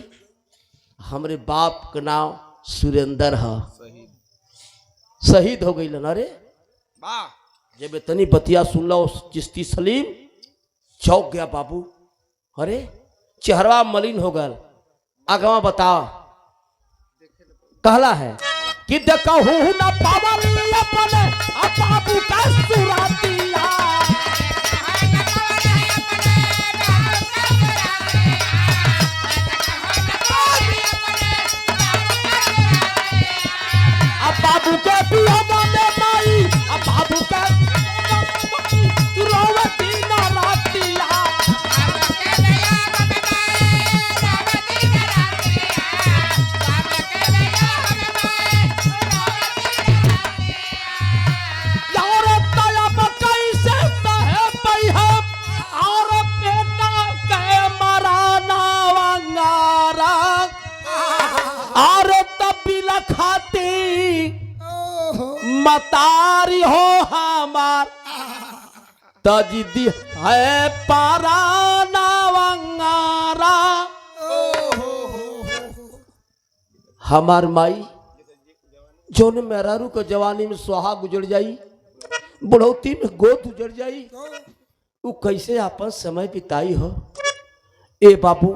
हमरे बाप का नाम सुरेंद्र है। शहीद हो गई ना रे। जब इतनी बतिया सुन लो चिश्ती सलीम चौक गया बाबू। अरे चेहरा मलिन हो गया। आगवा बताओ कहला है कि देखहु न पावल अपने बाबू का सुरातिया। मतारी हो हमार तजिदी है पारा नावंगारा। हमार माई जोन मेहरारू को जवानी में सुहा गुजर जाई, बुढ़ौती में गोद गुजर जाई, वो कैसे आपन समय बिताई हो। ए बाबू,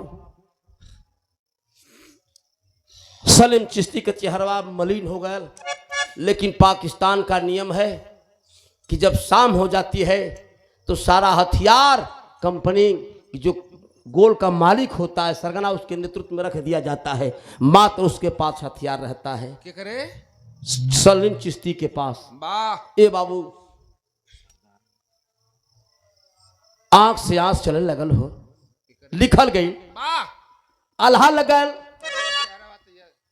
सलीम चिश्ती का चेहरा मलिन हो गया, लेकिन पाकिस्तान का नियम है कि जब शाम हो जाती है तो सारा हथियार कंपनी जो गोल का मालिक होता है सरगना उसके नेतृत्व में रख दिया जाता है, मात्र उसके पास हथियार रहता है। क्या करे? सलीम चिश्ती के पास। वाह। ए बाबू, आंख से आंख चलने लगल हो, लिखल गई, अल्लाह लगल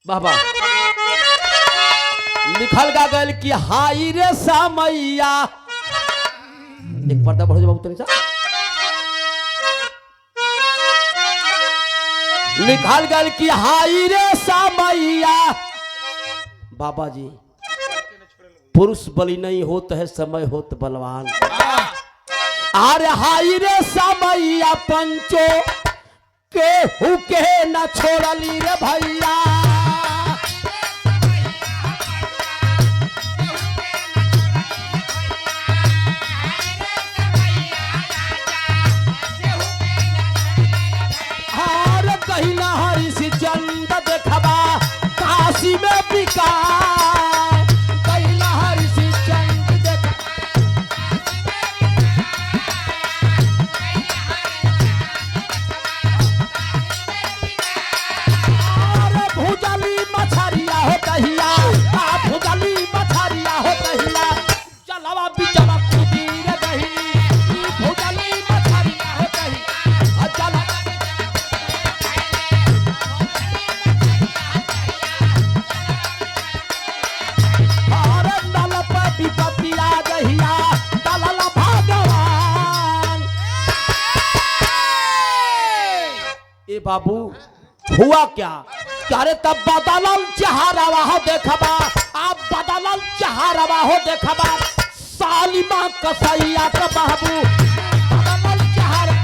बाबा, लिखल गा गल कि हाई रे समैया। एक पर्दा बढ़ो बाबू तनी सा। लिखल गल कि हाई रे समैया। बाबा जी, पुरुष बलि नहीं होता है, समय होत बलवान। अरे हाई रे समैया पंचो केहू के न छोड़ली रे भैया। कहिला हरिश चंद देखबा काशी में बिका। कहिला हरिश चंद अरे भुजली मछरिया हो कहिया, भुजली मछरिया हो कहिया, चलवा बिचवा कूदी रे गहिनी। भुजली मछरिया हो कहिया, चल बाबू। हुआ क्या? अरे तब बदलल चेहरा हो देखबा, आप बदलल चेहरा हो देखबा, सालिमा कसैया का बाबू बदलल चेहरा।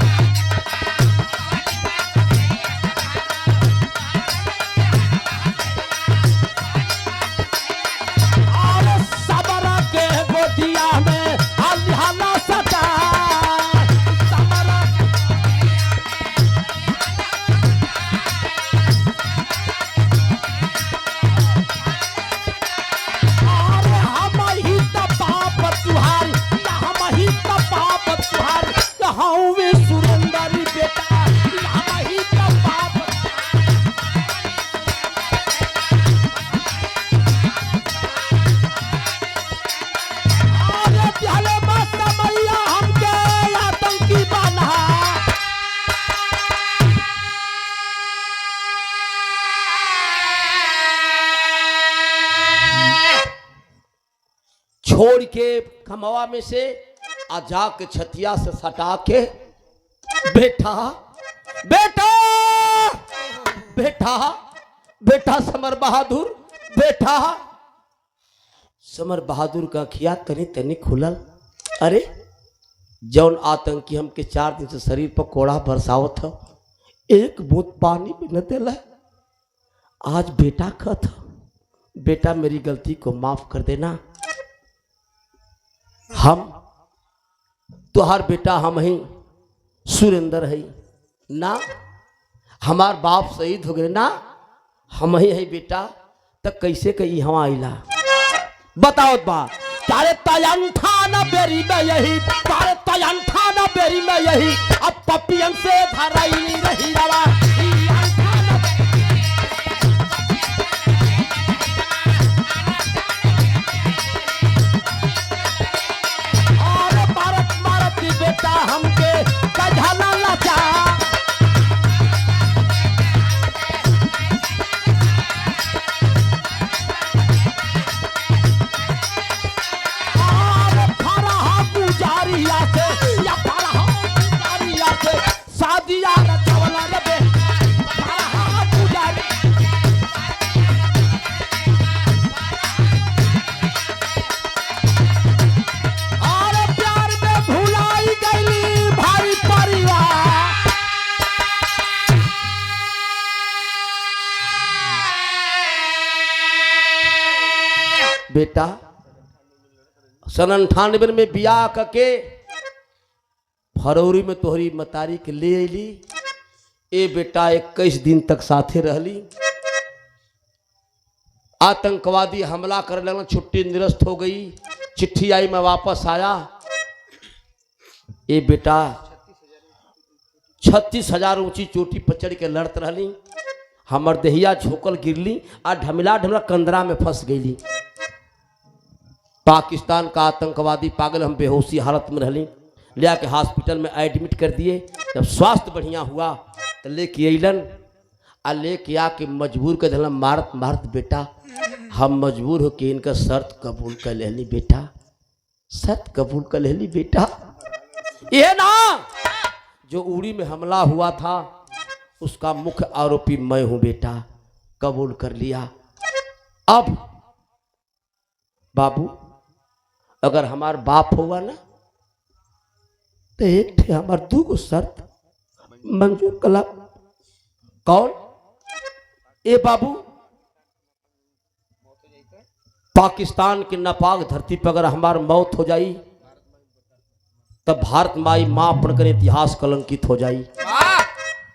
अरे सबरा के गोदिया में हल्ला सटा। छोड़ के खमवा में से आजा के छतिया से सटा के बेटा बेटा बेटा बेटा समर बहादुर, बेटा समर बहादुर का खिया तनी तनी खुलल। अरे जौन आतंकी हमके 4 दिन से शरीर पर कोड़ा बरसावत था, एक बूंद पानी भी न देला। आज बेटा का था, बेटा मेरी गलती को माफ कर देना। हम तुहार बेटा हम ही सुरेंद्र है ना, हमार बाप शहीद हो गए ना, हम ही है बेटा। तक कैसे कही हम आइला बताओ बा। तारे तयंठा न बेरी में यही, तारे तयंठा न बेरी में यही, अब पपियन से धराई रही रवा। बेटा हमके कढ़ाला लाचा। फरहा गुजारिया से या फरहा गुजारिया से शादिया रचवला रे। बेटा सन 98 में बियाह करके फरवरी में तोहरी मतारी के ले अली। ए बेटा 21 दिन तक साथे रहली। आतंकवादी हमला कर लगना, छुट्टी निरस्त हो गई। चिट्ठी आई, मैं वापस आया। ए बेटा 36,000 ऊंची चोटी पर चढ़ के लड़त रहली। हमर देहिया झोकल गिरली आ ढमिला ढमिला कंदरा में फंस गईली। पाकिस्तान का आतंकवादी पागल, हम बेहोशी हालत में रहली। ले आके हॉस्पिटल में एडमिट कर दिए। जब स्वास्थ्य बढ़िया हुआ तो लेके अलन आ लेके आके मजबूर कर दिला। मारत मारत बेटा हम मजबूर हो कि इनका शर्त कबूल कर लेली बेटा, शर्त कबूल कर लेली बेटा। ये ना जो उड़ी में हमला हुआ था उसका मुख्य आरोपी मैं हूं बेटा, कबूल कर लिया। अब बाबू अगर हमार बाप होगा ना तो एक थे हमार 2 शर्त मंजूर कला। कौन? ए बाबू पाकिस्तान की नापाक धरती पर अगर हमार मौत हो जाई तब भारत माई मां पढ़कर इतिहास कलंकित हो जाई।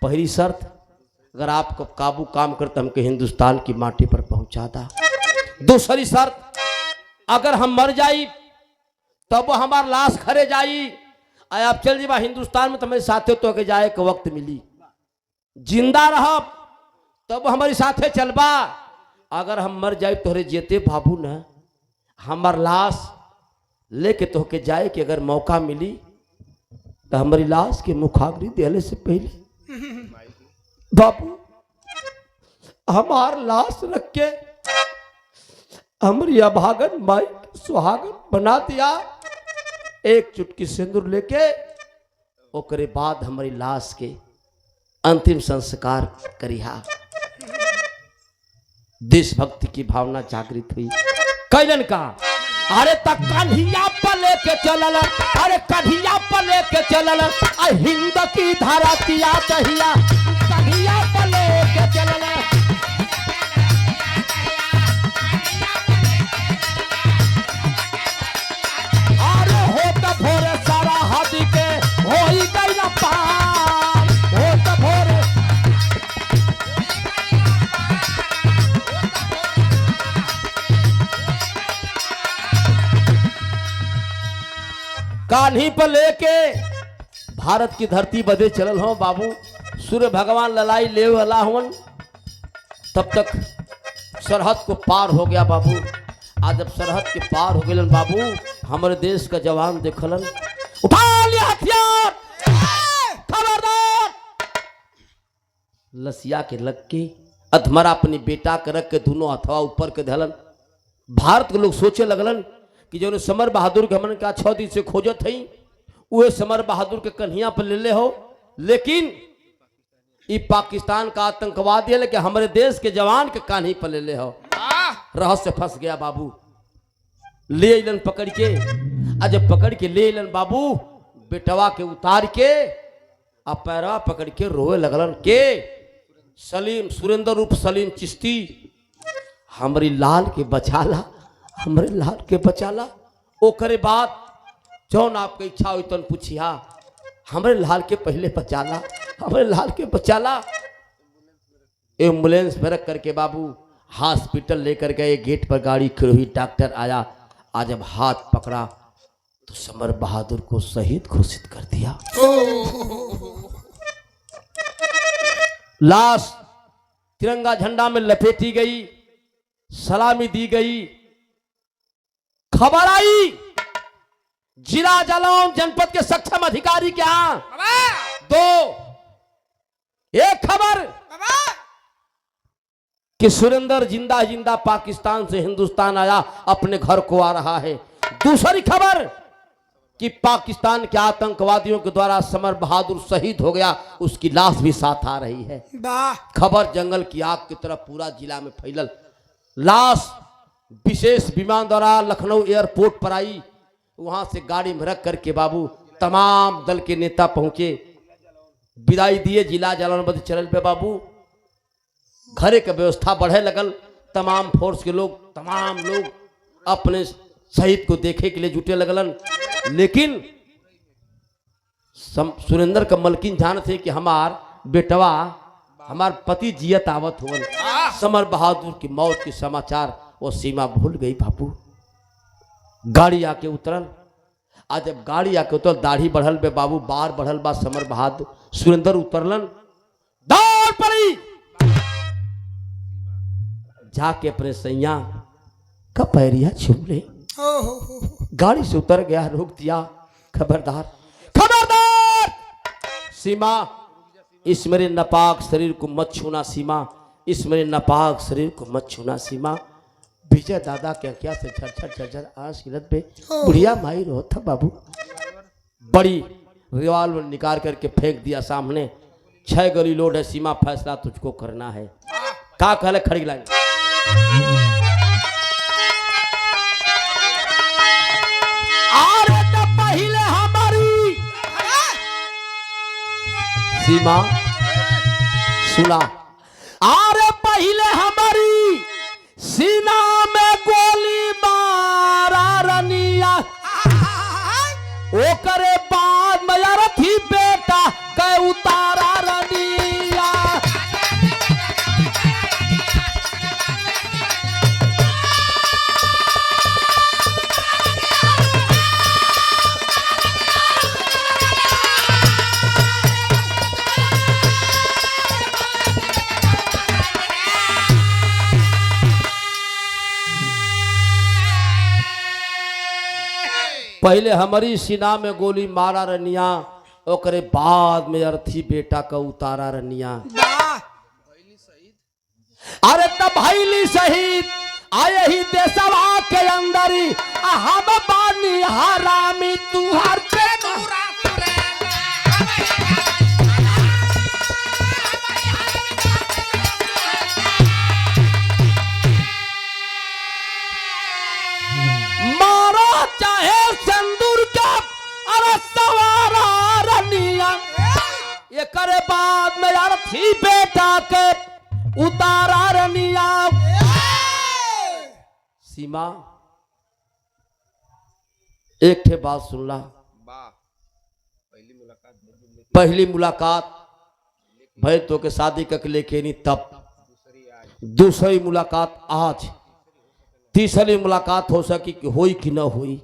पहली शर्त, अगर आपको काबू काम करते हमके हिंदुस्तान की माटी पर पहुंचा दा। दूसरी शर्त, अगर हम मर जाई तब वो हमार लाश खरे जाई। आय आप चल जीबा हिंदुस्तान में, तो मेरे साथे तो के जाए के वक्त मिली। जिंदा रह तब हमारे साथे चलबा। अगर हम मर जाए तोहरे जेते बाबू न हमार लाश लेके तो के जाए कि अगर मौका मिली तो हमारी लाश के मुखाग्री देने से पहले बाबू हमार लाश रख के हमारी अभागन माई सुहागन बना दिया। एक चुटकी सिंदूर लेके ओकरे बाद हमारी लाश के अंतिम संस्कार करिहा। देशभक्ति की भावना जागृत हुई। कैलन का अरे तक कन्हिया पर लेके चलल, अरे कन्हिया पर लेके चलल हिंद की धारा किया चाहिए। कन्हिया पर लेके चलल अरे हो तो भोरे सारा हाथी के हो ही गई ना पार। हो तो भोरे कान्ही पर लेके भारत की धरती बदे चलल हो बाबू। सूर्य भगवान ललाई ले वाला हवन। तब तक सरहद को पार हो गया बाबू। आज जब सरहद के पार हो गए बाबू, हमारे देश का जवान देखलन, उठा लिया हथियार, खबरदार। लसिया के लग के अधमरा अपनी बेटा के रख के दोनों हथवा ऊपर के धलन। भारत के लोग सोचे लगलन कि जो समर बहादुर के हमन का 6 दिन से खोजत हई उहे समर बहादुर के कन्हिया पर ले हो। लेकिन ये पाकिस्तान का आतंकवादी है कि हमारे देश के जवान के कान्ही पर ले हो। रहस्य फंस गया बाबू। ले अलन पकड़ के, जब पकड़ के ले अलन बाबू, बेटवा के उतार के आ पैरवा पकड़ के रोए लगलन के सलीम, सुरेंद्र रूप सलीम चिश्ती, हमारी लाल के बचाला, हमरे लाल के बचाला। ओकरे बाद जौन आपके इच्छा हो तन पूछिया, हमरे लाल के पहले बचाला, हमरे लाल के बचाला। एम्बुलेंस में रख करके बाबू हॉस्पिटल लेकर गए। गेट पर गाड़ी खड़ी हुई, डॉक्टर आया। आज जब हाथ पकड़ा तो समर बहादुर को शहीद घोषित कर दिया। लाश तिरंगा झंडा में लपेटी गई, सलामी दी गई। खबर आई जिला जालौन जनपद के सक्षम अधिकारी के यहां 2 एक खबर कि सुरेंद्र जिंदा जिंदा पाकिस्तान से हिंदुस्तान आया, अपने घर को आ रहा है। दूसरी खबर कि पाकिस्तान के आतंकवादियों के द्वारा समर बहादुर शहीद हो गया, उसकी लाश भी साथ आ रही है। खबर जंगल की आग की तरह पूरा जिला में फैलल। लाश विशेष विमान द्वारा लखनऊ एयरपोर्ट पर आई। वहां से गाड़ी में रख करके बाबू तमाम दल के नेता पहुंचे, विदाई दिए। जिला जालौन चरल पे बाबू घरे का व्यवस्था बढ़े लगल। तमाम फोर्स के लोग, तमाम लोग अपने शहीद को देखे के लिए जुटे लगलन। लेकिन सुरेंद्र का मलकिन जान थे कि हमार बेटवा हमार पति जियत आवत हुवन। समर बहादुर की मौत के समाचार वो सीमा भूल गई बाबू। गाड़ी आके उतरल। आज जब गाड़ी आके उतरल दाढ़ी बढ़ल बे बाबू, बार बढ़ल बा। समर बहादुर सुरेंद्र उतरलन, दौड़ पड़ी, जाके अपने सैया का पैरिया छूम ले। गाड़ी से उतर गया, रोक दिया, खबरदार खबरदार सीमा, इस मेरे नापाक शरीर को मत छूना सीमा, इस मेरे नापाक शरीर को मत छूना सीमा। विजय दादा के क्या से झरझर आंस गिरत पे बुढ़िया माई रो था बाबू। बड़ी रिवाल्वर निकाल करके फेंक दिया सामने। 6 गोली लोड है सीमा, फैसला तुझको करना है। का कहले खड़ी लाइन, पहले हमारी सीमा सुना, अरे पहले हमारी सीना में गोली मारा रनिया, ओ करे बाद में यार थी बेटा के उतारा रनिया। पहले हमारी सीना में गोली मारा रनिया, ओकरे बाद में अर्थी बेटा का उतारा रनिया। अरे तब भैली शहीद आए ही देशवा के अंदरी, हम बानी हरामी तू हर पे चाहे संदूर का, अरे सवारा रनिया, ये करे बाद में यार थी बेटा के उतारा रनिया। सीमा एक ठे बात सुन ला, पहली मुलाकात भाई तो के शादी करके लेके नहीं, तब दूसरी मुलाकात आज, तीसरी मुलाकात हो सकी कि होई कि न होई।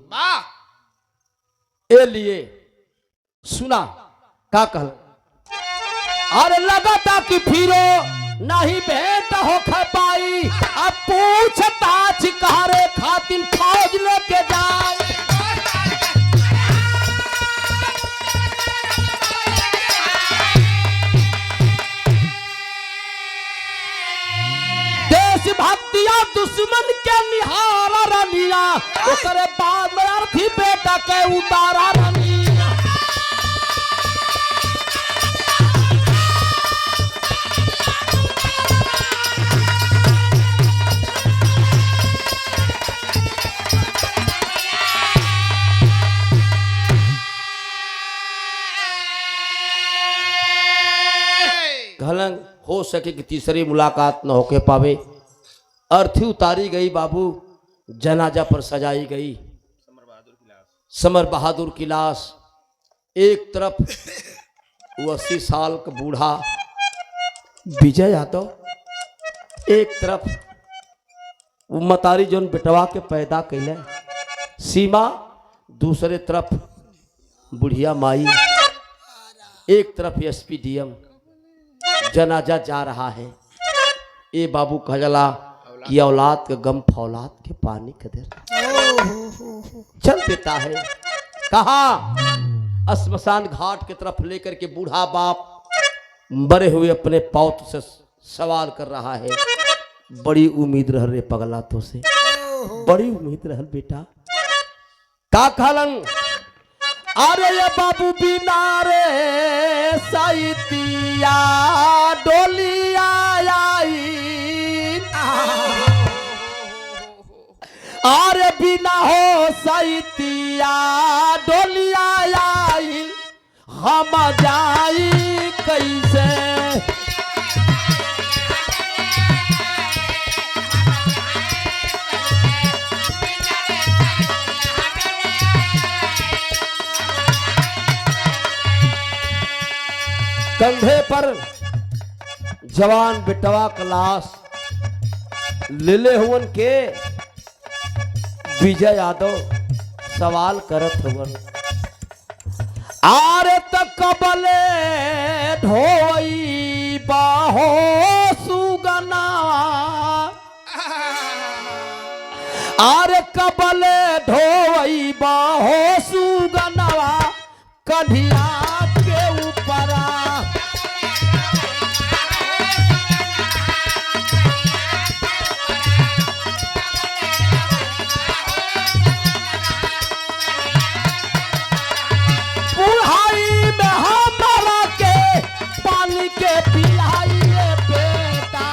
ए लिए सुना का कहल, अरे लगा था कि फिरो नहीं भेंट हो पाई, अब पूछता छिकारे खातिन फौज लेके जाए। भक्तिया दुश्मन के निहारा रनिया, ओकरे बाद में अर्थी बेटा के उतारा रनिया। घलंग हो सके कि तीसरी मुलाकात न होके पावे। अर्थी उतारी गई बाबू, जनाजा पर सजाई गई समर बहादुर की लाश। एक तरफ वो 80 साल का बूढ़ा विजय यादव, एक तरफ वो मतारी जोन बेटवा के पैदा कैले सीमा, दूसरे तरफ बुढ़िया माई, एक तरफ एसपीडीएम। जनाजा जा रहा है। ए बाबू कहला कि औलाद के गम फौलाद के पानी कदर चल देता है। कहा श्मशान घाट की तरफ लेकर के बूढ़ा बाप मरे हुए अपने पौत से सवाल कर रहा है। बड़ी उम्मीद रह रे पगला तो से, बड़ी उम्मीद रहल बेटा। का कहलन, अरे ये बाबू बिना रे साइतिया डोलिया आई, अरे बिना हो साइतिया डोलिया आई, हम जाई कैसे। कंधे पर जवान बेटवा का लाश लेले हुवन के विजय यादव सवाल करत हुवन, आरे तक कबले ढोई बाहो सुगना, आरे कबले ढोई बाहो सुगनवा कढ़िया के ऊपरा। बुढ़ाई में हमारा के पानी के पिलाइए बेटा,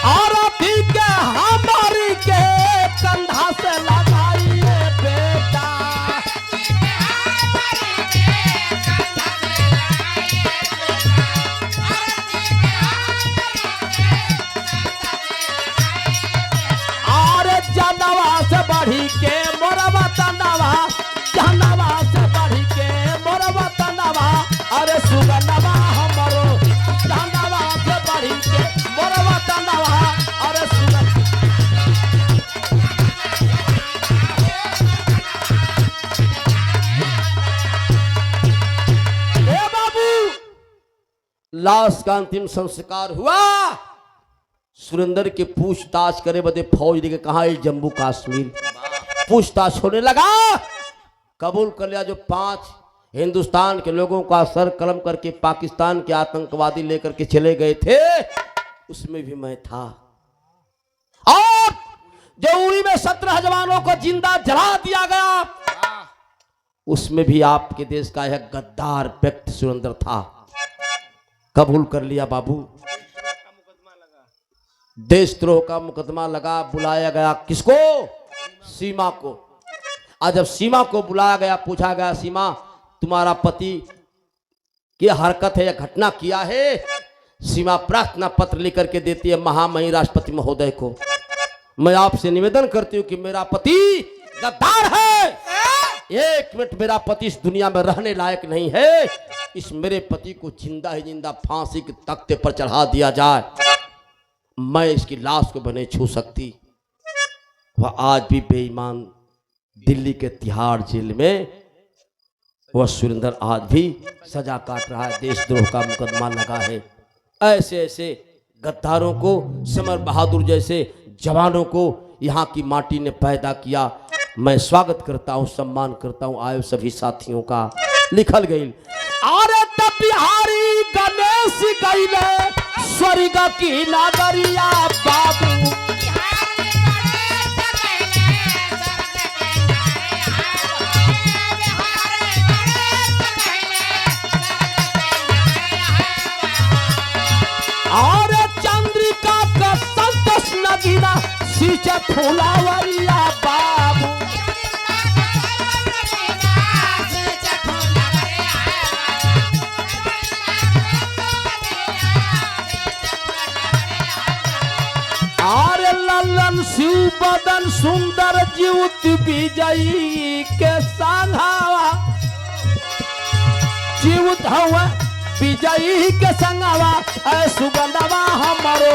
और अभी के हमारी के कंधा से लगाइए बेटा। और जनवा से बढ़ी के मोरवा तनवा, जनवा से बढ़ी के मोरवा तनवा, अरे सुगनवा हमरो जनवा से बढ़ी के मोरवा तनवा, अरे सुगन। ए बाबू, लाश का अंतिम संस्कार हुआ। सुरेंद्र के पूछताछ करे बदे फौज लेके कहा जम्मू कश्मीर पूछताछ होने लगा। कबूल कर लिया जो 5 हिंदुस्तान के लोगों का सर कलम करके पाकिस्तान के आतंकवादी लेकर के चले गए थे, उसमें भी मैं था। और जो उरी में 17 जवानों को जिंदा जला दिया गया, उसमें भी आपके देश का यह गद्दार व्यक्ति सुरेंद्र था। कबूल कर लिया बाबू। देशद्रोह का मुकदमा लगा, बुलाया गया किसको? सीमा को। आज जब सीमा को बुलाया गया, पूछा गया सीमा तुम्हारा पति की हरकत है या घटना किया है? सीमा प्रार्थना पत्र लिख करके देती है महामहिम राष्ट्रपति महोदय को, मैं आपसे निवेदन करती हूँ कि मेरा पति गद्दार है, 1 मिनट मेरा पति इस दुनिया में रहने लायक नहीं है, इस मेरे पति को जिंदा ही जिंदा फांसी के तख्ते पर चढ़ा दिया जाए, मैं इसकी लाश को भी नहीं छू सकती। वह आज भी बेईमान दिल्ली के तिहाड़ जेल में वह सुरेंद्र आज भी सजा काट रहा है, देशद्रोह का मुकदमा लगा है। ऐसे ऐसे गद्दारों को, समर बहादुर जैसे जवानों को यहाँ की माटी ने पैदा किया। मैं स्वागत करता हूँ, सम्मान करता हूँ आए सभी साथियों का। लिखल गई अरे बिहारी गणेश गईले स्वर्ग की नागरिया बाबू, और चंद्रिका का संतोष नगीना सींचे फुलावरिया बाबू। और ललन शिव बदन सुंदर जीवत विजयी के संघावा, जीवत हवा विजयी के संगवा, सुगंधवा हमारो